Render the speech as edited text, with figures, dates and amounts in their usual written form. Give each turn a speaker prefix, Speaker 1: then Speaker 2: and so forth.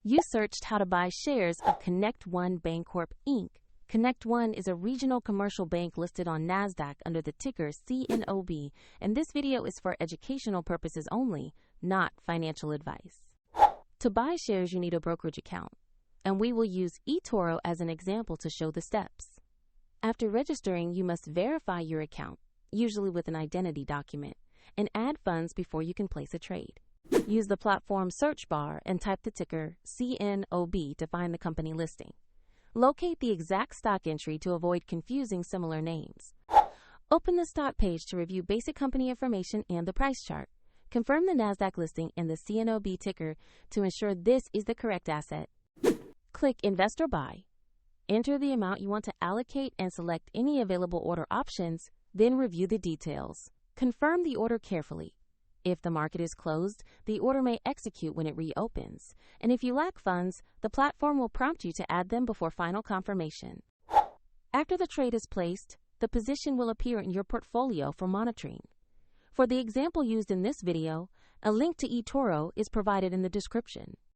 Speaker 1: You searched how to buy shares of ConnectOne Bancorp Inc. ConnectOne is a regional commercial bank listed on NASDAQ under the ticker CNOB, and this video is for educational purposes only, not financial advice. To buy shares, you need a brokerage account, and we will use eToro as an example to show the steps. After registering, you must verify your account, usually with an identity document, and add funds before you can place a trade. Use the platform search bar and type the ticker CNOB to find the company listing. Locate the exact stock entry to avoid confusing similar names. Open the stock page to review basic company information and the price chart. Confirm the NASDAQ listing and the CNOB ticker to ensure this is the correct asset. Click Invest or Buy. Enter the amount you want to allocate and select any available order options, then review the details. Confirm the order carefully. If the market is closed, the order may execute when it reopens, and if you lack funds, the platform will prompt you to add them before final confirmation. After the trade is placed, the position will appear in your portfolio for monitoring. For the example used in this video, a link to eToro is provided in the description.